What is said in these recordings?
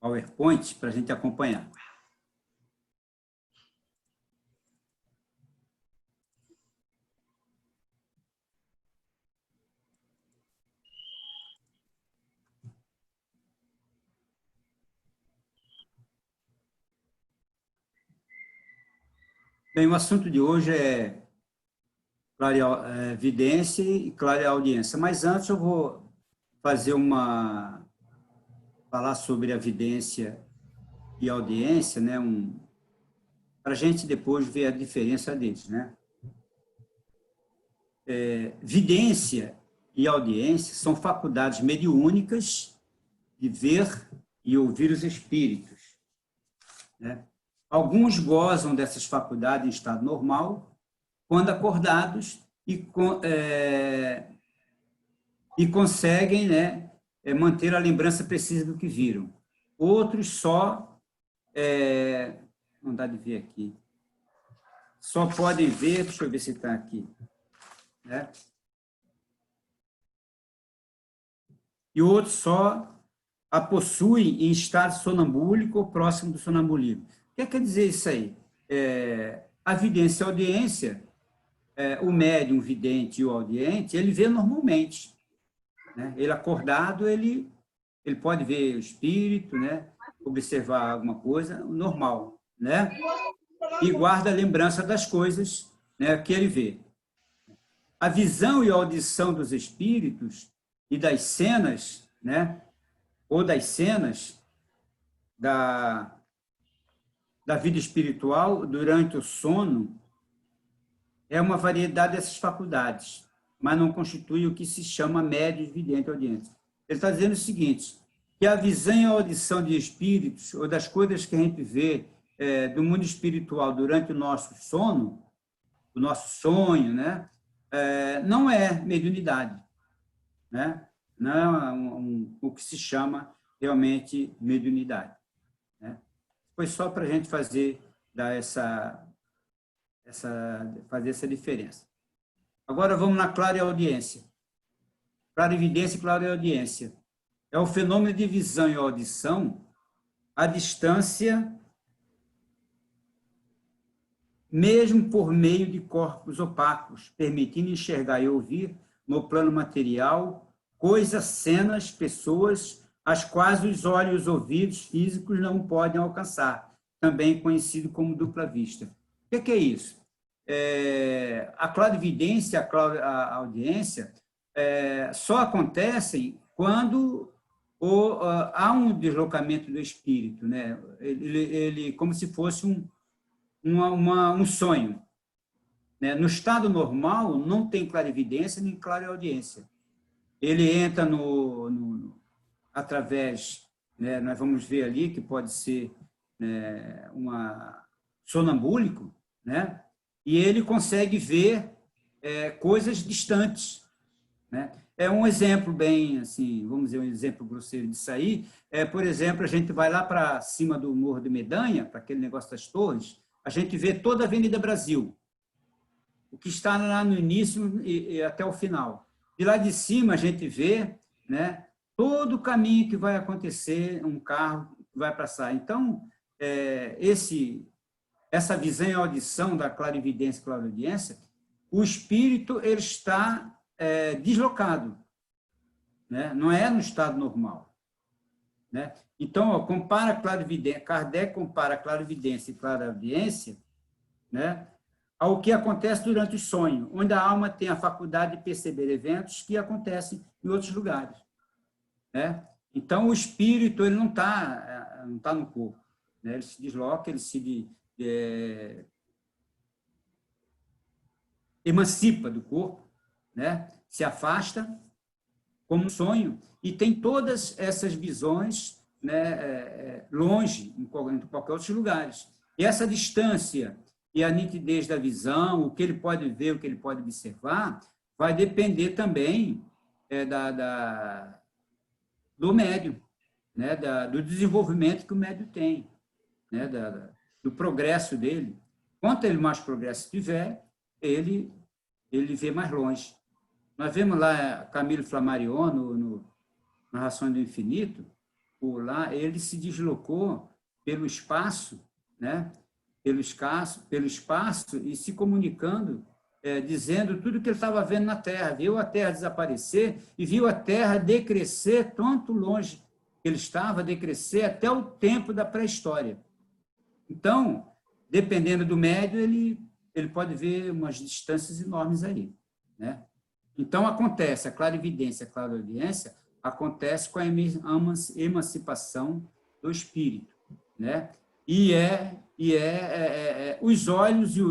PowerPoint para a gente acompanhar. Bem, o assunto de hoje é clarevidência e clareaudiência, mas antes eu vou fazer falar sobre a vidência e audiência, né, para a gente depois ver a diferença deles, né? Vidência e audiência são faculdades mediúnicas de ver e ouvir os espíritos, né? Alguns gozam dessas faculdades em estado normal, quando acordados, e conseguem, né, manter a lembrança precisa do que viram. Outros só, não dá de ver aqui, só podem ver, deixa eu ver se está aqui, né? E outros só a possuem em estado sonambúlico ou próximo do sonambulismo. O que quer dizer isso aí? A vidência e a audiência, o médium, o vidente e o audiente, ele vê normalmente, né? Ele acordado, ele pode ver o espírito, né? Observar alguma coisa, normal, né? E guarda a lembrança das coisas, né, que ele vê. A visão e a audição dos espíritos e das cenas, né, ou das cenas da vida espiritual durante o sono é uma variedade dessas faculdades, mas não constitui o que se chama médios, vidente e audiente. Ele está dizendo o seguinte, que a visão e a audição de espíritos ou das coisas que a gente vê do mundo espiritual durante o nosso sono, o nosso sonho, né, não é mediunidade, né? Não é o que se chama realmente mediunidade, né? Foi só para a gente fazer essa diferença. Agora vamos na clareaudiência. Clarividência e clareaudiência é o fenômeno de visão e audição à distância, mesmo por meio de corpos opacos, permitindo enxergar e ouvir no plano material coisas, cenas, pessoas, as quais os olhos e os ouvidos físicos não podem alcançar, também conhecido como dupla vista. O que é isso? A clarividência e a audiência só acontecem quando há um deslocamento do espírito, né? Ele como se fosse um sonho, né? No estado normal, não tem clarividência nem clareaudiência. Ele entra através, né, nós vamos ver ali que pode ser, né, sonambúlico, né? E ele consegue ver coisas distantes, né? É um exemplo bem, assim, vamos dizer, um exemplo grosseiro disso aí, por exemplo, a gente vai lá para cima do Morro de Medanha, para aquele negócio das torres, a gente vê toda a Avenida Brasil, o que está lá no início e até o final. De lá de cima a gente vê, né, todo o caminho que vai acontecer, um carro que vai passar. Então, essa visão e audição da clarividência e clareaudiência, o espírito ele está deslocado, né? Não é no estado normal, né? Então, Kardec compara a clarividência e clareaudiência, né, ao que acontece durante o sonho, onde a alma tem a faculdade de perceber eventos que acontecem em outros lugares, né? Então, o espírito ele não está no corpo, né? Ele se desloca, ele se emancipa do corpo, né? Se afasta como um sonho e tem todas essas visões, né, longe, em qualquer outros lugares. E essa distância e a nitidez da visão, o que ele pode ver, o que ele pode observar, vai depender também do médium, né, do desenvolvimento que o médium tem, né, do progresso dele. Quanto ele mais progresso tiver, ele vê mais longe. Nós vemos lá Camilo Flammarion, no Narrações do Infinito, lá, ele se deslocou pelo espaço, né? Pelo espaço e se comunicando, dizendo tudo o que ele estava vendo na Terra. Viu a Terra desaparecer e viu a Terra decrescer tanto longe que ele estava, decrescer até o tempo da pré-história. Então, dependendo do médio, ele pode ver umas distâncias enormes aí, né? Então, acontece, a clarividência, a clareaudiência, acontece com a emancipação do espírito, né? Os olhos e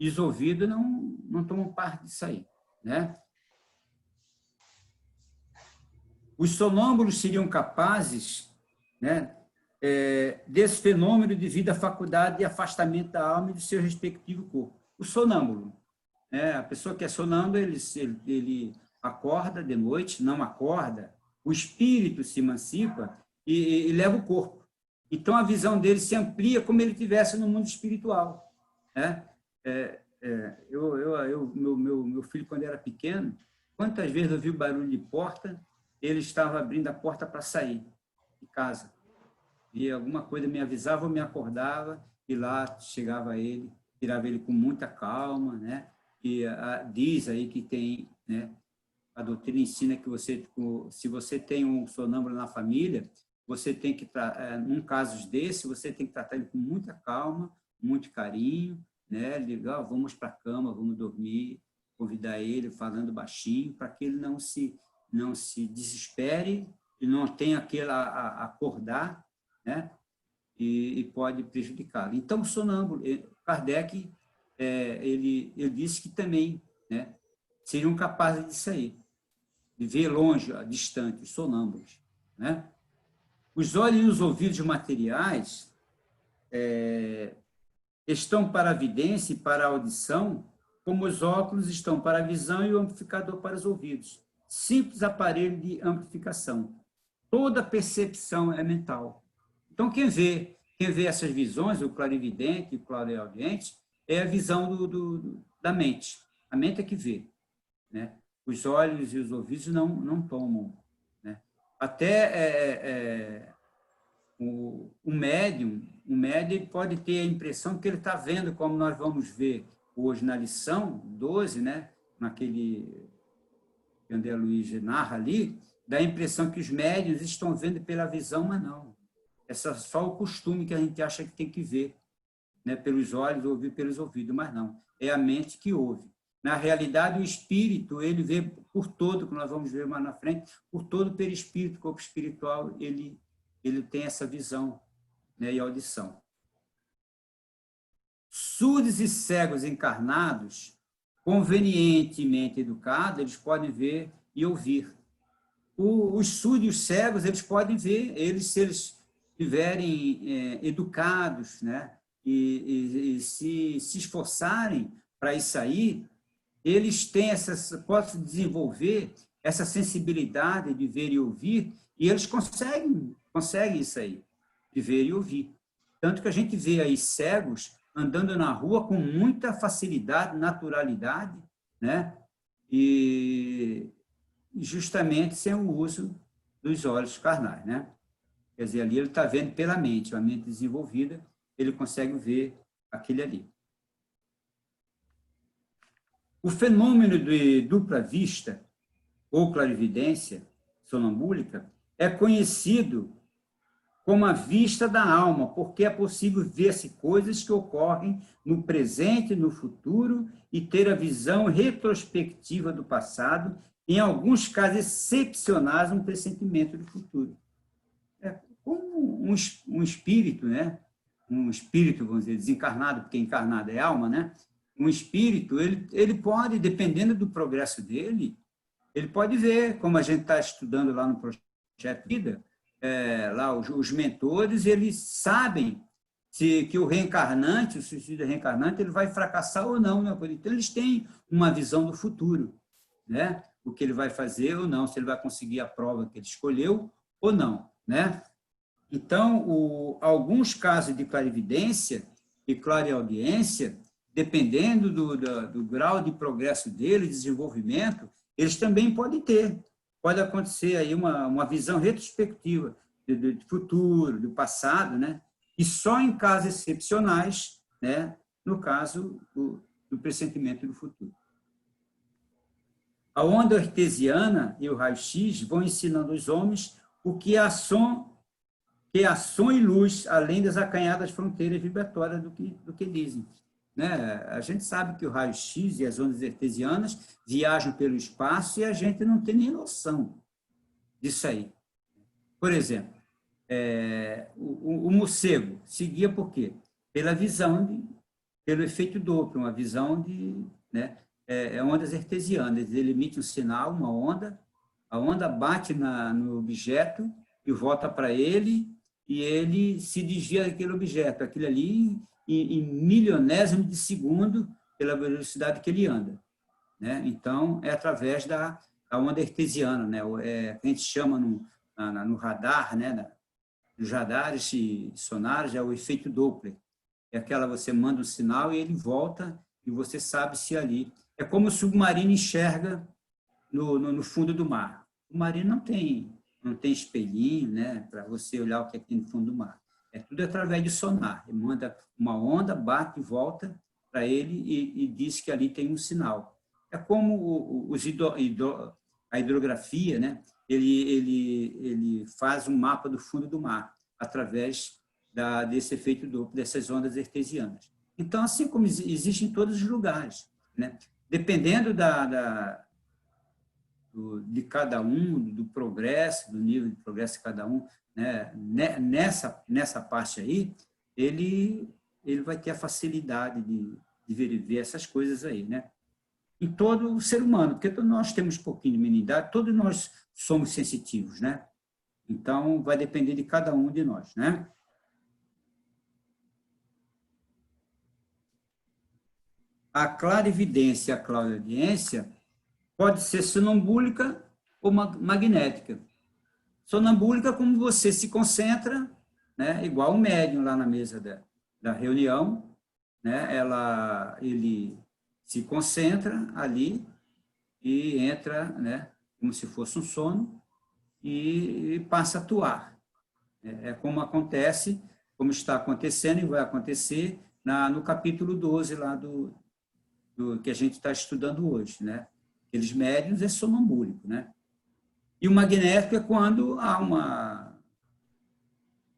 os ouvidos não tomam parte disso aí, né? Os sonâmbulos seriam capazes, né, desse fenômeno devido à faculdade de afastamento da alma e do seu respectivo corpo. O sonâmbulo, a pessoa que é sonâmbulo, ele acorda de noite, não acorda, o espírito se emancipa e leva o corpo. Então, a visão dele se amplia como ele estivesse no mundo espiritual, né? Meu filho, quando era pequeno, quantas vezes eu vi o barulho de porta, ele estava abrindo a porta para sair de casa. E alguma coisa me avisava ou me acordava, e lá chegava ele, tirava ele com muita calma, né? E diz aí que tem, né? A doutrina ensina que se você tem um sonâmbulo na família, você tem que, num caso desse, você tem que tratar ele com muita calma, muito carinho, né? Ligar, vamos para a cama, vamos dormir, convidar ele falando baixinho, para que ele não se desespere e não tenha aquele acordar, né? E pode prejudicá-lo. Então, o sonâmbulo, Kardec, ele disse que também, né, seriam capazes disso aí, de ver longe, distante, os sonâmbulos, né? Os olhos e os ouvidos materiais estão para a vidência e para a audição, como os óculos estão para a visão e o amplificador para os ouvidos. Simples aparelho de amplificação. Toda percepção é mental. Então, quem vê essas visões, o clarividente e o clareaudiente, é a visão da mente. A mente é que vê, né? Os olhos e os ouvidos não tomam, né? Até o médium pode ter a impressão que ele está vendo, como nós vamos ver hoje na lição 12, né? Naquele que André Luiz narra ali, dá a impressão que os médiuns estão vendo pela visão, mas não. É só o costume que a gente acha que tem que ver, né? Pelos olhos, ouvir pelos ouvidos, mas não. É a mente que ouve. Na realidade, o espírito, ele vê por todo, que nós vamos ver mais na frente, por todo o perispírito, o corpo espiritual, ele tem essa visão, né? E audição. Surdos e cegos encarnados, convenientemente educados, eles podem ver e ouvir. Os surdos e os cegos, eles podem ver, se eles estiverem educados, né? E se esforçarem para isso aí, eles podem desenvolver essa sensibilidade de ver e ouvir, e eles conseguem isso aí, de ver e ouvir. Tanto que a gente vê aí cegos andando na rua com muita facilidade, naturalidade, né? E justamente sem o uso dos olhos carnais, né? Quer dizer, ali ele está vendo pela mente, a mente desenvolvida, ele consegue ver aquele ali. O fenômeno de dupla vista, ou clarividência sonambúlica, é conhecido como a vista da alma, porque é possível ver-se coisas que ocorrem no presente e no futuro e ter a visão retrospectiva do passado, em alguns casos excepcionais, um pressentimento do futuro. É como um espírito, né? Um espírito, vamos dizer, desencarnado, porque encarnado é alma, né? Um espírito, ele pode, dependendo do progresso dele, ele pode ver, como a gente está estudando lá no Projeto Vida, lá os mentores, eles sabem que o reencarnante, o suicídio reencarnante, ele vai fracassar ou não. Né? Então, eles têm uma visão do futuro, né? O que ele vai fazer ou não, se ele vai conseguir a prova que ele escolheu ou não, né? Então, alguns casos de clarividência e clareaudiência, dependendo do grau de progresso dele, desenvolvimento, eles também podem ter. Pode acontecer aí uma visão retrospectiva do futuro, do passado, né? E só em casos excepcionais, né? No caso do pressentimento do futuro. A onda artesiana e o raio-x vão ensinando aos homens o que é som e luz, além das acanhadas fronteiras vibratórias do que dizem. Né? A gente sabe que o raio-x e as ondas artesianas viajam pelo espaço e a gente não tem nem noção disso aí. Por exemplo, o morcego seguia por quê? Pela visão, pelo efeito Doppler, uma visão de... Né? Ondas artesianas. Ele emite um sinal, uma onda, a onda bate no objeto e volta para ele, e ele se desvia daquele objeto, aquilo ali em milionésimo de segundo pela velocidade que ele anda. Né? Então, é através da onda artesiana, né? A gente chama no radar, né? Nos radares e sonares, é o efeito Doppler. É aquela, você manda um sinal e ele volta e você sabe se ali... É como o submarino enxerga no fundo do mar. O marino não tem espelhinho, né, para você olhar o que tem no fundo do mar. É tudo através de sonar. Ele manda uma onda, bate e volta para ele e diz que ali tem um sinal. É como a hidrografia, né? Ele faz um mapa do fundo do mar através desse efeito Doppler, dessas ondas artesianas. Então, assim como existe em todos os lugares, né? Dependendo de cada um, do progresso, do nível de progresso de cada um, né? Nessa parte aí, ele vai ter a facilidade de ver essas coisas aí, né? Em todo o ser humano, porque todos nós temos um pouquinho de meninidade, todos nós somos sensitivos, né? Então, vai depender de cada um de nós, né? A clarividência e a clareaudiência pode ser sonambúlica ou magnética. Sonambúlica, como você se concentra, né, igual o médium lá na mesa da reunião, né, ele se concentra ali e entra, né, como se fosse um sono e passa a atuar. É como acontece, como está acontecendo e vai acontecer no capítulo 12 lá do que a gente está estudando hoje, né? Aqueles médiuns é sonambúlico, né? E o magnético é quando há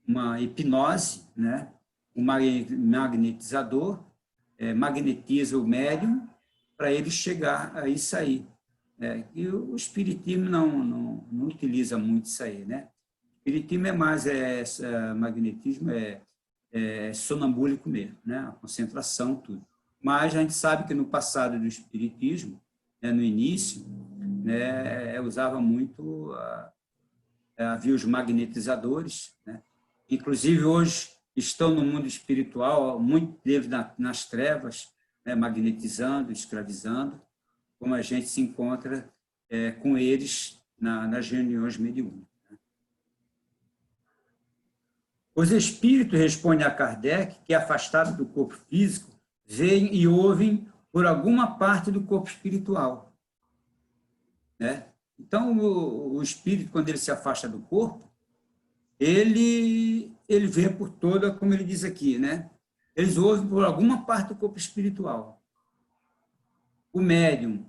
uma hipnose, né? O magnetizador magnetiza o médium para ele chegar a isso aí. Né? E o espiritismo não utiliza muito isso aí, né? O espiritismo é mais magnetismo, sonambúlico mesmo, né? A concentração, tudo. Mas a gente sabe que no passado do espiritismo, né, no início, né, usava muito, havia os magnetizadores, né? Inclusive hoje estão no mundo espiritual, muitos deles nas trevas, né, magnetizando, escravizando, como a gente se encontra com eles nas reuniões mediúnicas. Os espíritos, respondem a Kardec, que afastado do corpo físico, veem e ouvem por alguma parte do corpo espiritual. Né? Então, o espírito, quando ele se afasta do corpo, ele vê por toda, como ele diz aqui, né? Eles ouvem por alguma parte do corpo espiritual. O médium,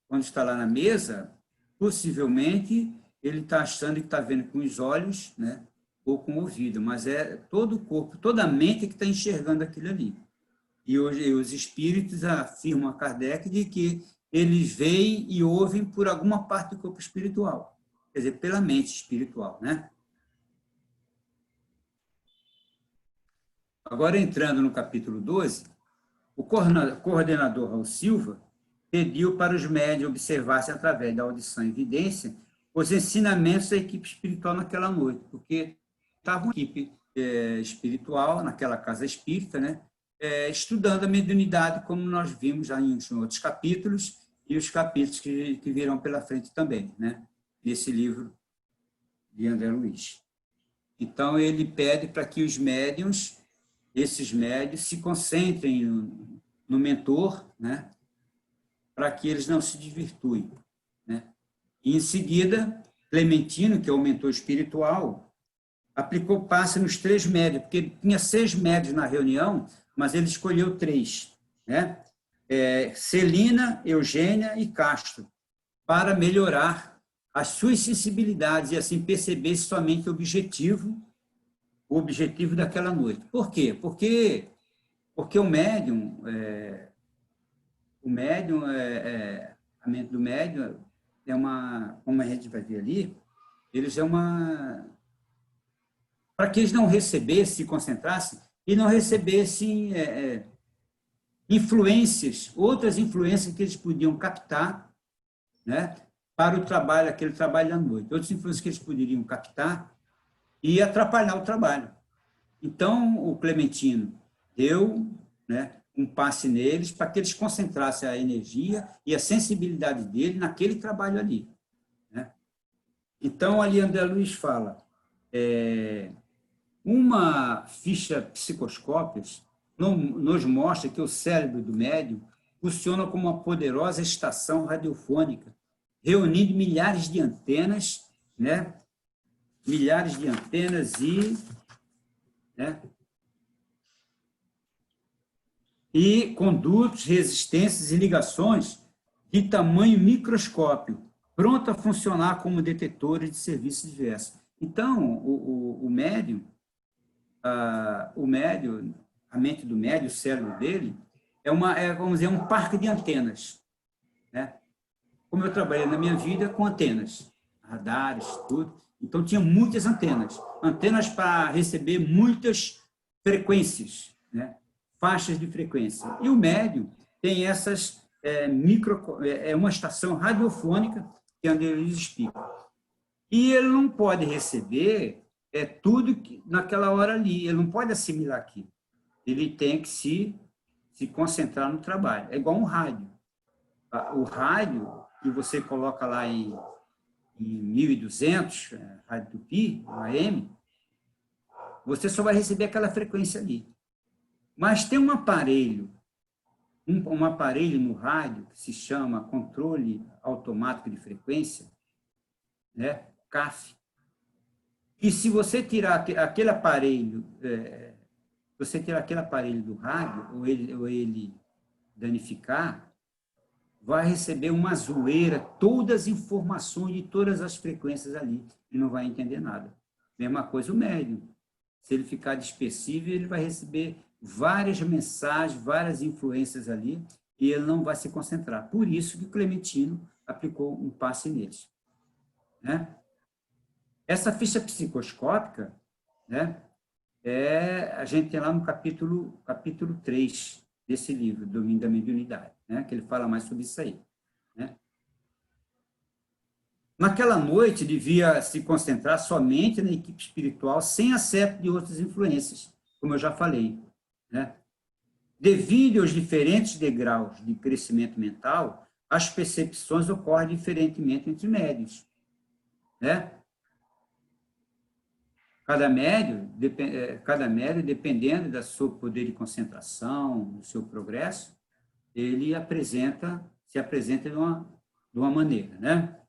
quando está lá na mesa, possivelmente ele está achando que está vendo com os olhos, né? Ou com o ouvido, mas é todo o corpo, toda a mente que está enxergando aquilo ali. E hoje os espíritos afirmam a Kardec de que eles veem e ouvem por alguma parte do corpo espiritual, quer dizer, pela mente espiritual, né? Agora, entrando no capítulo 12, o coordenador Raul Silva pediu para os médiuns observassem, através da audição e evidência, os ensinamentos da equipe espiritual naquela noite, porque estava uma equipe espiritual naquela casa espírita, né? Estudando a mediunidade, como nós vimos já em outros capítulos, e os capítulos que virão pela frente também, né? Nesse livro de André Luiz. Então, ele pede para que os médiuns, esses médiuns, se concentrem no mentor, né? Para que eles não se desvirtuem. Né? E, em seguida, Clementino, que é o mentor espiritual, aplicou passe nos 3 médios, porque tinha 6 médios na reunião, mas ele escolheu 3, né? Celina, Eugênia e Castro, para melhorar as suas sensibilidades e assim perceber somente o objetivo daquela noite. Por quê? Porque o médium, a mente do médium é uma, como a gente vai ver ali, eles é uma, para que eles não recebessem, se concentrassem, e não recebessem influências, outras influências que eles podiam captar, né, para o trabalho, aquele trabalho da noite, outras influências que eles poderiam captar e atrapalhar o trabalho. Então, o Clementino deu, né, um passe neles para que eles concentrassem a energia e a sensibilidade dele naquele trabalho ali, né? Então, ali André Luiz fala, uma ficha psicoscópica nos mostra que o cérebro do médium funciona como uma poderosa estação radiofônica, reunindo milhares de antenas, né? Milhares de antenas né? E condutos, resistências e ligações de tamanho microscópio, pronto a funcionar como detectores de serviços diversos. Então, o médium, a mente do médium, o cérebro dele, vamos dizer, um parque de antenas, né? Como eu trabalhei na minha vida com antenas, radares, tudo, então tinha muitas antenas para receber muitas frequências, né? Faixas de frequência. E o médium tem essas uma estação radiofônica que André Luiz explica. E ele não pode receber tudo naquela hora ali, ele não pode assimilar aquilo. Ele tem que se concentrar no trabalho. É igual um rádio. O rádio, que você coloca lá em 1200, rádio Tupi, AM, você só vai receber aquela frequência ali. Mas tem um aparelho no rádio que se chama controle automático de frequência, né? CAF, e se você tirar aquele aparelho, do rádio, ou ele danificar, vai receber uma zoeira, todas as informações de todas as frequências ali, e não vai entender nada. Mesma coisa o médium. Se ele ficar dispersivo, ele vai receber várias mensagens, várias influências ali, e ele não vai se concentrar. Por isso que o Clementino aplicou um passe neles, né? Essa ficha psicoscópica, né, a gente tem lá no capítulo 3 desse livro, Domínio da Mediunidade, né, que ele fala mais sobre isso aí, né? Naquela noite, devia se concentrar somente na equipe espiritual, sem acesso de outras influências, como eu já falei, né? Devido aos diferentes degraus de crescimento mental, as percepções ocorrem diferentemente entre médios, né? Cada médio, dependendo do seu poder de concentração, do seu progresso, ele se apresenta de uma maneira, né?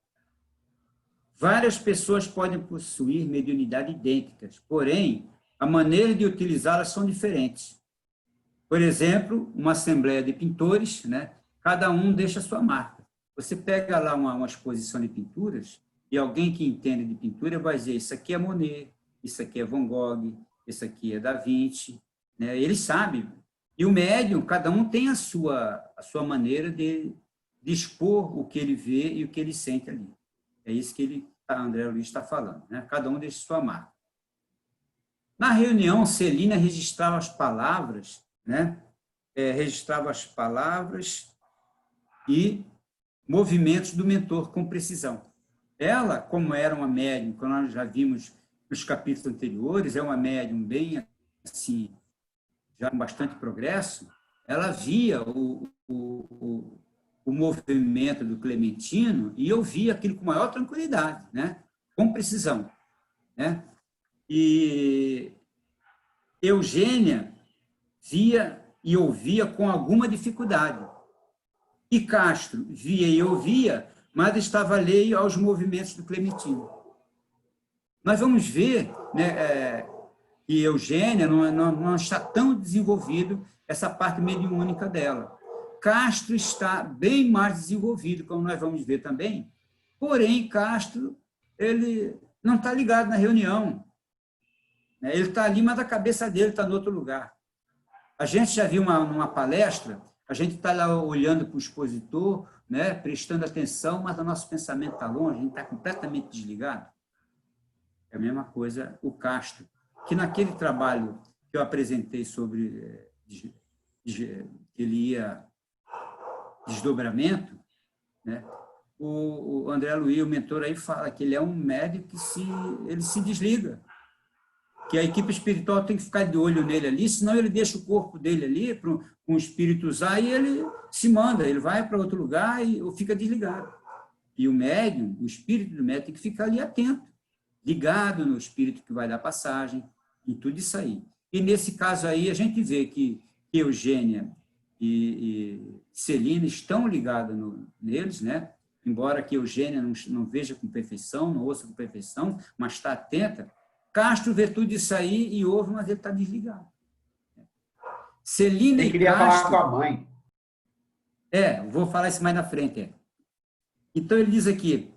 Várias pessoas podem possuir mediunidade idênticas, porém, a maneira de utilizá-las são diferentes. Por exemplo, uma assembleia de pintores, né? Cada um deixa a sua marca. Você pega lá uma exposição de pinturas e alguém que entende de pintura vai dizer, isso aqui é Monet, isso aqui é Van Gogh, isso aqui é Da Vinci, né? Ele sabe. E o médium, cada um tem a sua maneira de expor o que ele vê e o que ele sente ali. É isso que André Luiz está falando, né? Cada um deixa sua marca. Na reunião, Celina registrava as palavras, né? Registrava as palavras e movimentos do mentor com precisão. Ela, como era uma médium, que nós já vimos nos capítulos anteriores, é uma médium bem assim, já com bastante progresso, ela via o movimento do Clementino e eu via aquilo com maior tranquilidade, né? Com precisão, né? E Eugênia via e ouvia com alguma dificuldade. E Castro via e ouvia, mas estava alheio aos movimentos do Clementino. nós vamos ver, né, que Eugênia não está tão desenvolvido essa parte mediúnica dela. Castro está bem mais desenvolvido, como nós vamos ver também, porém, Castro, ele não está ligado na reunião. Ele está ali, mas a cabeça dele está em outro lugar. A gente já viu numa palestra, a gente está lá olhando para o expositor, né, prestando atenção, mas o nosso pensamento está longe, a gente está completamente desligado. É a mesma coisa o Castro, que naquele trabalho que eu apresentei sobre ele ia desdobramento, né, o André Luiz, o mentor aí, fala que ele é um médium que ele se desliga, que a equipe espiritual tem que ficar de olho nele ali, senão ele deixa o corpo dele ali para um espírito usar e ele se manda, ele vai para outro lugar e fica desligado. E o médium, o espírito do médium tem que ficar ali atento, ligado no espírito que vai dar passagem, em tudo isso aí. E nesse caso aí, a gente vê que Eugênia e Celina estão ligadas neles, né? Embora que Eugênia não veja com perfeição, não ouça com perfeição, mas está atenta. Castro vê tudo isso aí e ouve, mas ele está desligado. Celina e queria Castro... falar com a mãe. Vou falar isso mais na frente. Então, ele diz aqui,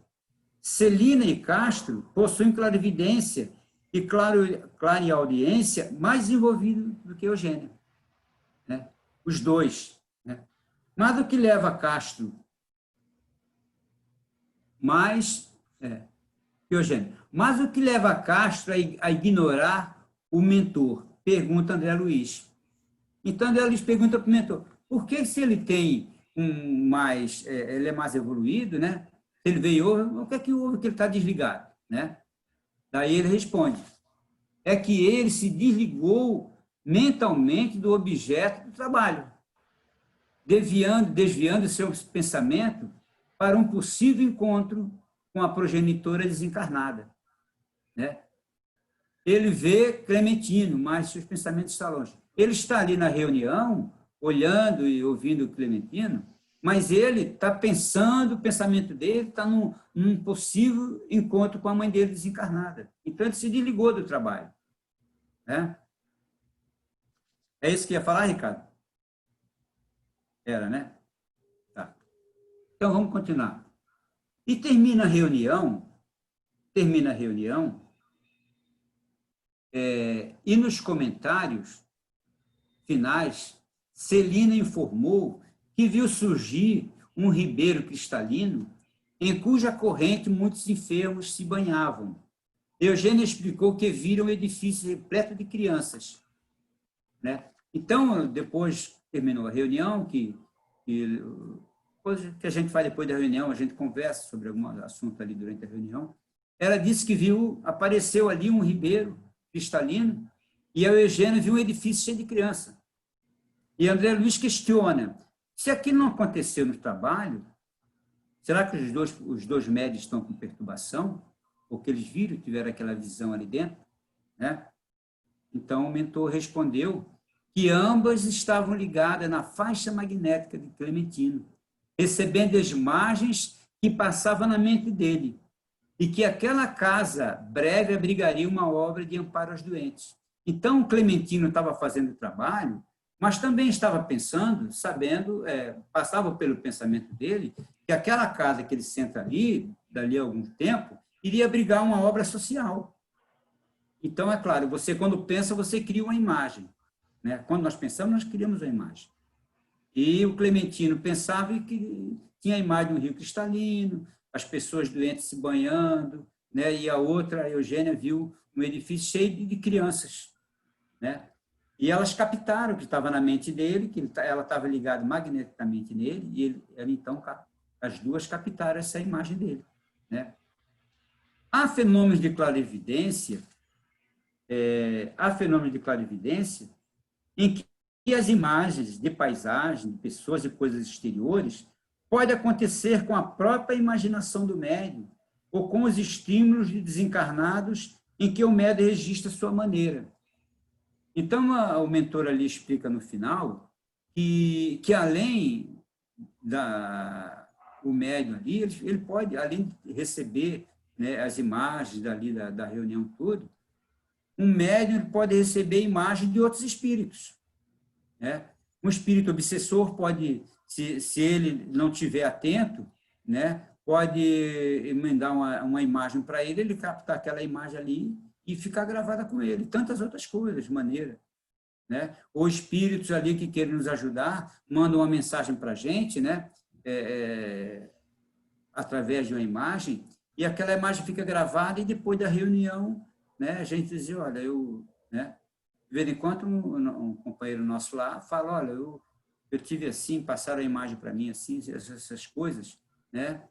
Celina e Castro possuem clarividência e clareaudiência mais desenvolvido do que Eugênia. Né? Os dois. Né? Mas o que leva Castro mais... Eugênia. Mas o que leva Castro a ignorar o mentor? Pergunta André Luiz. Então, André Luiz pergunta para o mentor, por que se ele tem ele é mais evoluído, né? Se ele veio, o que é que houve que ele está desligado? Né? Daí ele responde, é que ele se desligou mentalmente do objeto do trabalho, desviando seu pensamento para um possível encontro com a progenitora desencarnada. Né? Ele vê Clementino, mas seus pensamentos estão longe. Ele está ali na reunião, olhando e ouvindo Clementino, mas ele está pensando, o pensamento dele está num possível encontro com a mãe dele desencarnada. Então, ele se desligou do trabalho. Né? É isso que ia falar, Ricardo? Era, né? Tá. Então, vamos continuar. E termina a reunião, e nos comentários finais, Celina informou que viu surgir um ribeiro cristalino em cuja corrente muitos enfermos se banhavam. Eugênia explicou que viram um edifício repleto de crianças. Né? Então, depois terminou a reunião, coisa que a gente faz depois da reunião, a gente conversa sobre algum assunto ali durante a reunião. Ela disse que apareceu ali um ribeiro cristalino, e a Eugênia viu um edifício cheio de criança. E André Luiz questiona, se aquilo não aconteceu no trabalho, será que os dois médios estão com perturbação? Porque eles tiveram aquela visão ali dentro? Né? Então, o mentor respondeu que ambas estavam ligadas na faixa magnética de Clementino, recebendo as imagens que passavam na mente dele, e que aquela casa breve abrigaria uma obra de amparo aos doentes. Então, Clementino estava fazendo o trabalho, mas também estava pensando, sabendo, passava pelo pensamento dele, que aquela casa que ele senta ali, dali a algum tempo, iria abrigar uma obra social. Então, é claro, você quando pensa, você cria uma imagem. Né? Quando nós pensamos, nós criamos uma imagem. E o Clementino pensava que tinha a imagem do rio cristalino, as pessoas doentes se banhando, né? E a outra, a Eugênia, viu um edifício cheio de crianças. Né? E elas captaram o que estava na mente dele, que ela estava ligada magneticamente nele, e ela, então, as duas captaram essa imagem dele. Né? Há fenômenos de clarividência, em que as imagens de paisagem, de pessoas e coisas exteriores pode acontecer com a própria imaginação do médium ou com os estímulos de desencarnados em que o médium registra sua maneira. Então, o mentor ali explica no final que além o médium ali, ele pode, além de receber né, as imagens dali da reunião toda, um médium pode receber imagem de outros espíritos, né? Um espírito obsessor pode, se ele não estiver atento, né, pode emendar uma imagem para ele, ele captar aquela imagem ali e ficar gravada com ele. Tantas outras coisas, maneiras, né? Ou espíritos ali que querem nos ajudar, mandam uma mensagem para a gente, né? Através de uma imagem, e aquela imagem fica gravada e depois da reunião, né, a gente diz, olha, né, de vez em quando um companheiro nosso lá fala, olha, eu tive assim, passaram a imagem para mim assim, essas coisas, né,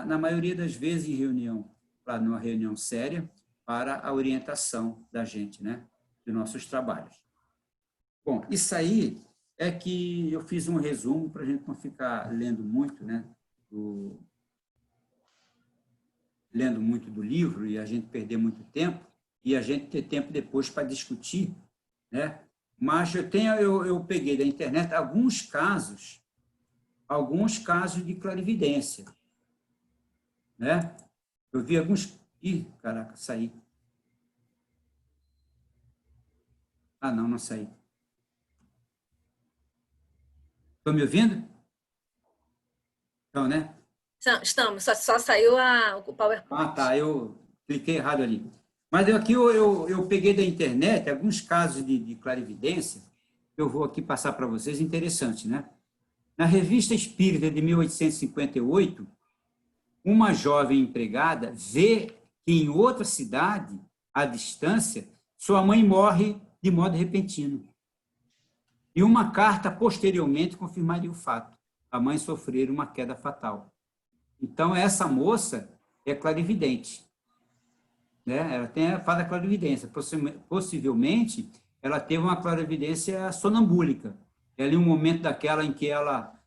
na maioria das vezes em reunião, para numa reunião séria, para a orientação da gente, né, de nossos trabalhos. Bom, isso aí é que eu fiz um resumo para a gente não ficar lendo muito, né, lendo muito do livro e a gente perder muito tempo e a gente ter tempo depois para discutir, né? Mas eu peguei da internet alguns casos de clarividência, né? Eu vi alguns... Ih, caraca, saí. Ah, não saí. Estão me ouvindo? Então, né? Estamos, só saiu o PowerPoint. Ah, tá, eu cliquei errado ali. Mas aqui eu peguei da internet alguns casos de clarividência, eu vou aqui passar para vocês, interessante, né? Na Revista Espírita de 1858, uma jovem empregada vê que em outra cidade, à distância, sua mãe morre de modo repentino. E uma carta posteriormente confirmaria o fato. A mãe sofrer uma queda fatal. Então, essa moça é clarividente, né? Ela faz a clarividência. Possivelmente, ela teve uma clarividência sonambúlica. É ali um momento daquela em que ela,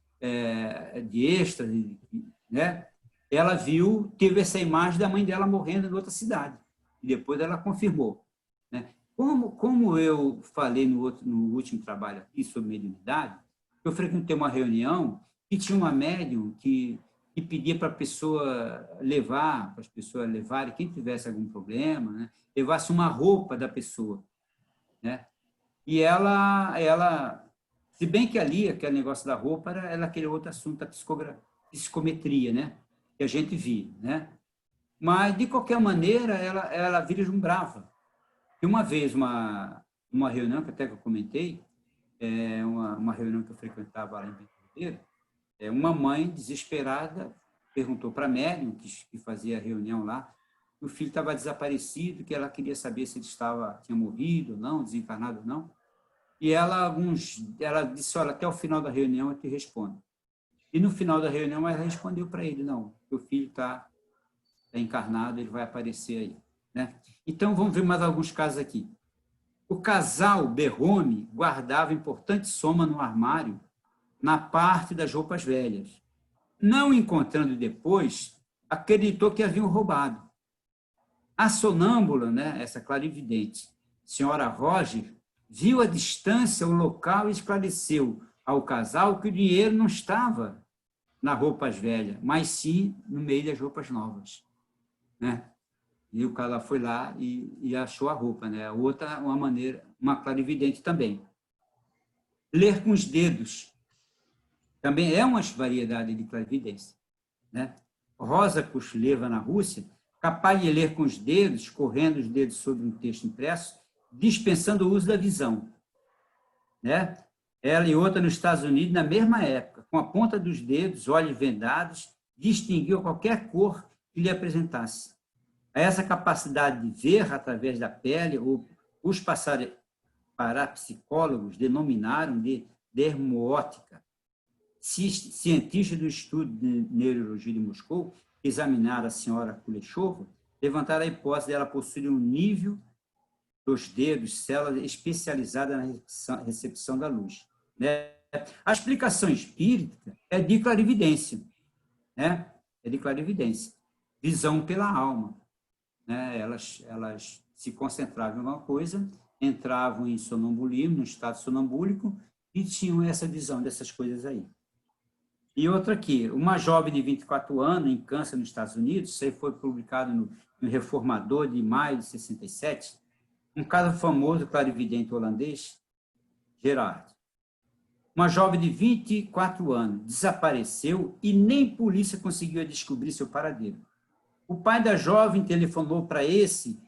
de êxtase, né? Ela teve essa imagem da mãe dela morrendo em outra cidade. E depois ela confirmou, né? Como eu falei no último trabalho aqui sobre mediunidade, eu frequentei uma reunião e tinha uma médium que pedia para a pessoa levar, para as pessoas levarem, quem tivesse algum problema, né, levasse uma roupa da pessoa, né? E ela, se bem que ali, aquele negócio da roupa, era aquele outro assunto da psicometria, né? Que a gente via, né? Mas, de qualquer maneira, ela vislumbrava. E uma vez, uma reunião, que até que eu comentei, uma reunião que eu frequentava lá em Bento Ribeiro, uma mãe desesperada perguntou para a médium, que fazia a reunião lá, que o filho estava desaparecido, que ela queria saber se ele tinha morrido ou não, desencarnado ou não. E ela disse, olha, até o final da reunião eu te respondo. E no final da reunião ela respondeu para ele, não, o filho está encarnado, ele vai aparecer aí, né? Então, vamos ver mais alguns casos aqui. O casal Berrone guardava importante soma no armário, na parte das roupas velhas. Não encontrando depois, acreditou que haviam roubado. A sonâmbula, né, essa clarividente, senhora Roger, viu à distância o local e esclareceu ao casal que o dinheiro não estava nas roupas velhas, mas sim no meio das roupas novas, né? E o casal foi lá e achou a roupa, né? Outra, uma clarividente também. Ler com os dedos também é uma variedade de clarividência, né? Rosa Kushleva, na Rússia, capaz de ler com os dedos, correndo os dedos sobre um texto impresso, dispensando o uso da visão, né? Ela e outra nos Estados Unidos, na mesma época, com a ponta dos dedos, olhos vendados, distinguiu qualquer cor que lhe apresentasse. Essa capacidade de ver através da pele, os parapsicólogos denominaram de dermoótica. Cientistas do Estudo de Neurologia de Moscou, que examinaram a senhora Kuleshova, levantaram a hipótese de ela possuir um nível dos dedos, células especializadas na recepção da luz, né? A explicação espírita é de clarividência, né? É de clarividência. Visão pela alma, né? Elas se concentravam em uma coisa, entravam em sonambulismo, no estado sonambúlico, e tinham essa visão dessas coisas aí. E outra aqui, uma jovem de 24 anos, em Kansas, nos Estados Unidos, isso aí foi publicado no Reformador de maio de 67, um caso famoso, clarividente holandês, Gerard. Uma jovem de 24 anos desapareceu e nem polícia conseguiu descobrir seu paradeiro. O pai da jovem telefonou para esse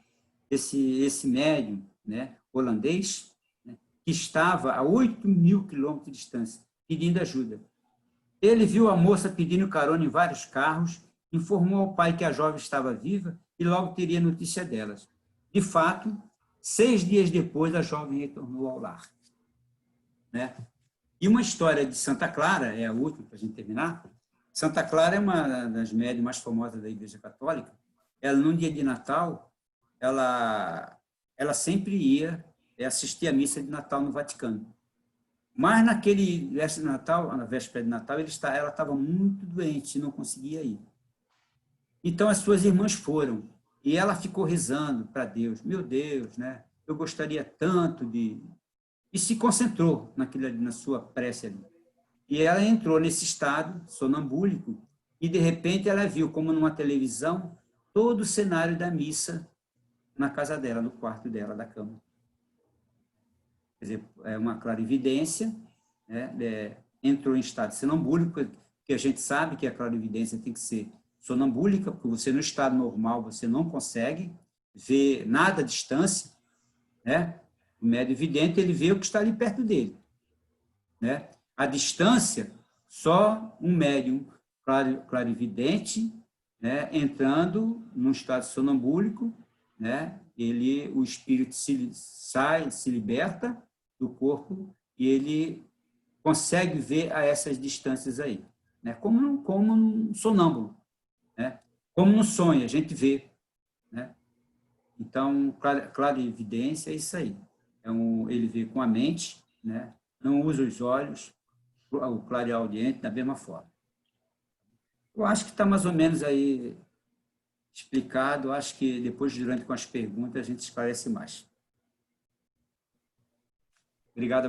médium, né, holandês, né, que estava a 8.000 quilômetros de distância, pedindo ajuda. Ele viu a moça pedindo carona em vários carros, informou ao pai que a jovem estava viva e logo teria notícia delas. De fato, 6 dias depois, a jovem retornou ao lar. Né? E uma história de Santa Clara, é a última para a gente terminar. Santa Clara é uma das médiuns mais famosas da Igreja Católica. Ela, num dia de Natal, ela sempre ia assistir a missa de Natal no Vaticano. Mas naquele véspera de Natal, na véspera de Natal, ela estava muito doente e não conseguia ir. Então as suas irmãs foram e ela ficou rezando para Deus. Meu Deus, né? Eu gostaria tanto de... E se concentrou na sua prece ali. E ela entrou nesse estado sonambúlico e, de repente, ela viu, como numa televisão, todo o cenário da missa na casa dela, no quarto dela, da cama. Quer dizer, é uma clarividência, né? Entrou em estado sonambúlico, que a gente sabe que a clarividência tem que ser sonambúlica, porque você, no estado normal, você não consegue ver nada à distância, né? O médium vidente, ele vê o que está ali perto dele, né? A distância, só um médium clarividente, né, entrando num estado sonambúlico, né, o espírito se liberta do corpo e ele consegue ver a essas distâncias aí, né, como um sonâmbulo, né, como no sonho, a gente vê, né. Então, clarividência é isso aí. Ele vê com a mente, né, não usa os olhos, o clareaudiente da mesma forma. Eu acho que está mais ou menos aí explicado. Acho que depois, durante com as perguntas, a gente esclarece mais. Obrigado a